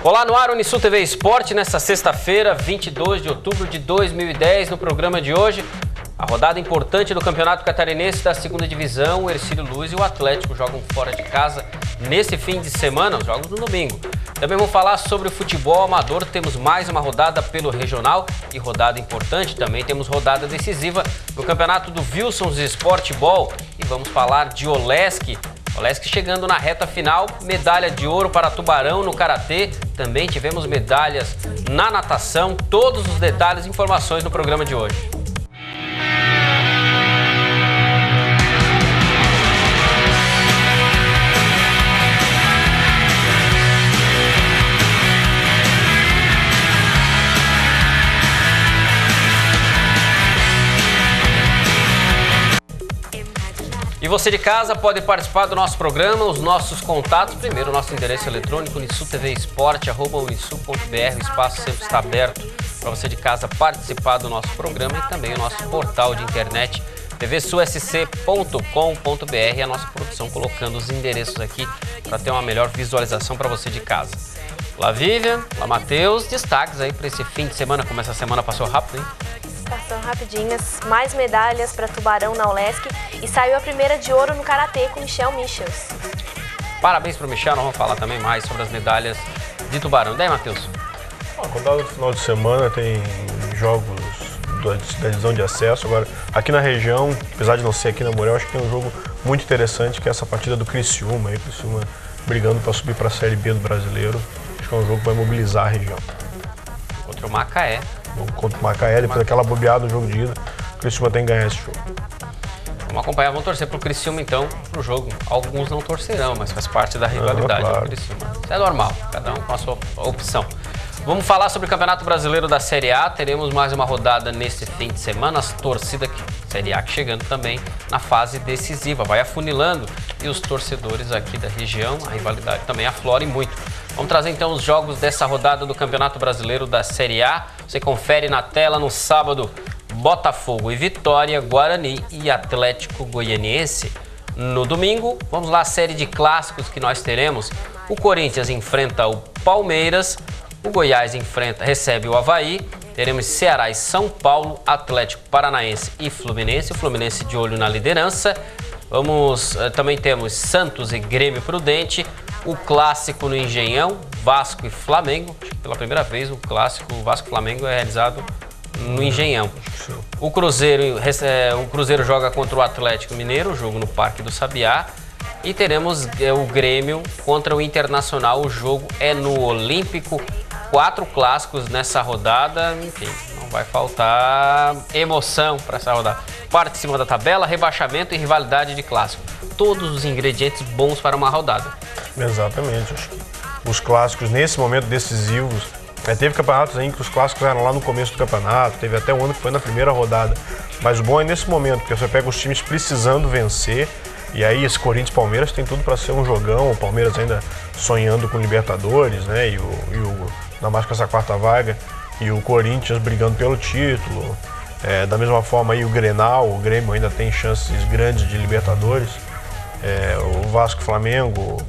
Olá, no ar Unisul TV Esporte, nesta sexta-feira, 22 de outubro de 2010, no programa de hoje, a rodada importante do Campeonato Catarinense da Segunda Divisão, o Hercílio Luz e o Atlético jogam fora de casa nesse fim de semana, os jogos no domingo. Também vamos falar sobre o futebol amador, temos mais uma rodada pelo regional e rodada importante, também temos rodada decisiva no Campeonato do Wilsons Sport Ball e vamos falar de Olesk. Olesk chegando na reta final, medalha de ouro para Tubarão no Karatê, também tivemos medalhas na natação, todos os detalhes e informações no programa de hoje. E você de casa pode participar do nosso programa, os nossos contatos. Primeiro, o nosso endereço eletrônico, unisultvesport@unisul.br. O espaço sempre está aberto para você de casa participar do nosso programa e também o nosso portal de internet, tvsusc.com.br. A nossa produção colocando os endereços aqui para ter uma melhor visualização para você de casa. Olá, Vivian. Olá, Matheus. Destaques aí para esse fim de semana, como essa semana passou rápido, hein? Passam rapidinhas, mais medalhas para Tubarão na Olesk e saiu a primeira de ouro no Karatê com Michel Michels. Parabéns para o Michel, nós vamos falar também mais sobre as medalhas de Tubarão. Daí, Matheus? A rodada do final de semana tem jogos da divisão de acesso. Agora, aqui na região, apesar de não ser aqui na Morel, acho que tem um jogo muito interessante, que é essa partida do Criciúma. O Criciúma brigando para subir para a Série B do Brasileiro. Acho que é um jogo que vai mobilizar a região. Contra o Macaé. Contra o Macaé, depois daquela bobeada no jogo de ida, o Criciúma tem que ganhar esse jogo. Vamos acompanhar, vamos torcer pro Criciúma então, pro jogo. Alguns não torcerão, mas faz parte da rivalidade do Criciúma. Isso é normal, cada um com a sua opção. Vamos falar sobre o Campeonato Brasileiro da Série A, teremos mais uma rodada nesse fim de semana, as torcidas Série A chegando também na fase decisiva, vai afunilando e os torcedores aqui da região, a rivalidade também aflora e muito. Vamos trazer então os jogos dessa rodada do Campeonato Brasileiro da Série A. Você confere na tela no sábado, Botafogo e Vitória, Guarani e Atlético Goianiense. No domingo, vamos lá, a série de clássicos que nós teremos. O Corinthians enfrenta o Palmeiras, o Goiás recebe o Avaí. Teremos Ceará e São Paulo, Atlético Paranaense e Fluminense. O Fluminense de olho na liderança. Também temos Santos e Grêmio Prudente. O clássico no Engenhão, Vasco e Flamengo. Acho que pela primeira vez o clássico Vasco-Flamengo é realizado no Engenhão. O Cruzeiro joga contra o Atlético Mineiro, jogo no Parque do Sabiá. E teremos o Grêmio contra o Internacional, o jogo é no Olímpico. 4 clássicos nessa rodada, enfim, não vai faltar emoção para essa rodada. Parte de cima da tabela, rebaixamento e rivalidade de clássico. Todos os ingredientes bons para uma rodada. Exatamente. Acho que os clássicos, nesse momento decisivos, teve campeonatos em que os clássicos eram lá no começo do campeonato, teve até um ano que foi na primeira rodada. Mas o bom é nesse momento, porque você pega os times precisando vencer, e aí esse Corinthians e Palmeiras tem tudo para ser um jogão, o Palmeiras ainda sonhando com Libertadores, né, na mais com essa quarta vaga, e o Corinthians brigando pelo título. Da mesma forma aí o Grêmio ainda tem chances grandes de Libertadores. O Vasco e Flamengo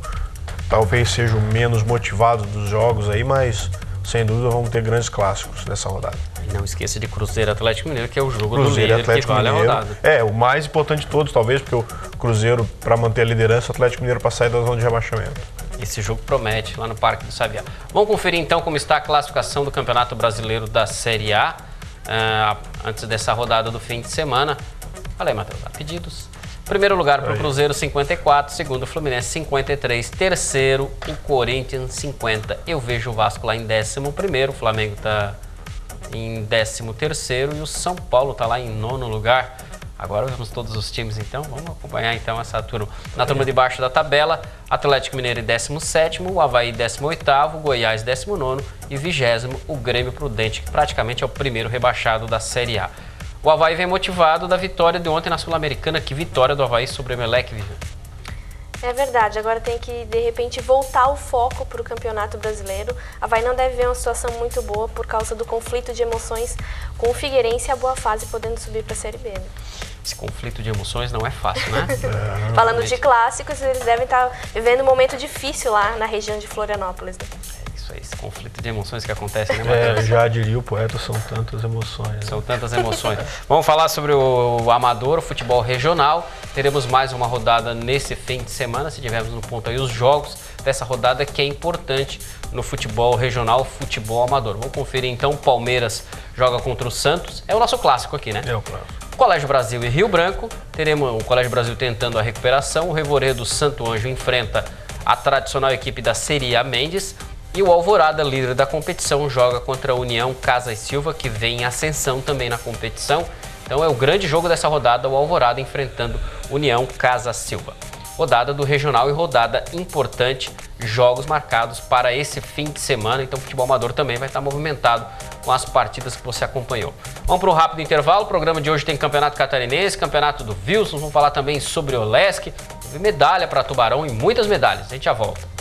talvez seja o menos motivado dos jogos aí, mas sem dúvida vamos ter grandes clássicos nessa rodada. E não esqueça de Cruzeiro e Atlético Mineiro, que é o jogo do líder que vale a rodada. O mais importante de todos, talvez, porque o Cruzeiro para manter a liderança, o Atlético Mineiro para sair da zona de rebaixamento. Esse jogo promete lá no Parque do Sabiá. Vamos conferir então como está a classificação do Campeonato Brasileiro da Série A, antes dessa rodada do fim de semana. Fala aí, Matheus, pedidos. Primeiro lugar para o Cruzeiro, 54. Segundo, o Fluminense, 53. Terceiro, o Corinthians, 50. Eu vejo o Vasco lá em 11º. O Flamengo está em 13º. E o São Paulo está lá em 9º lugar. Agora vemos todos os times, então. Vamos acompanhar, então, essa turma. Na turma de baixo da tabela, Atlético Mineiro em 17º. O Avaí, 18º. O Goiás, 19º. E 20º, o Grêmio Prudente, que praticamente é o primeiro rebaixado da Série A. O Avaí vem motivado da vitória de ontem na Sul-Americana. Que vitória do Avaí sobre o Emelec, Vivian. É verdade, agora tem que, de repente, voltar o foco para o Campeonato Brasileiro. A Avaí não deve ver uma situação muito boa por causa do conflito de emoções com o Figueirense e a Boa Fase podendo subir para a Série B. Né? Esse conflito de emoções não é fácil, né? Falando de clássicos, eles devem estar vivendo um momento difícil lá na região de Florianópolis. Né? É isso esse conflito de emoções que acontece, né, Matheus? Já diria o poeta, são tantas emoções. Né? São tantas emoções. Vamos falar sobre o amador, o futebol regional. Teremos mais uma rodada nesse fim de semana, se tivermos no ponto aí os jogos dessa rodada que é importante no futebol regional, futebol amador. Vamos conferir então, o Palmeiras joga contra o Santos, é o nosso clássico aqui, né? É o clássico. Colégio Brasil e Rio Branco, teremos o Colégio Brasil tentando a recuperação, o Revoredo Santo Anjo enfrenta a tradicional equipe da Série A Mendes e o Alvorada, líder da competição, joga contra a União Casa e Silva, que vem em ascensão também na competição. Então é o grande jogo dessa rodada, o Alvorada enfrentando União Casa Silva. Rodada do regional e rodada importante, jogos marcados para esse fim de semana. Então o futebol amador também vai estar movimentado com as partidas que você acompanhou. Vamos para o rápido intervalo. O programa de hoje tem Campeonato Catarinense, Campeonato do Wilson. Vamos falar também sobre o Lesc, medalha para Tubarão e muitas medalhas. A gente já volta.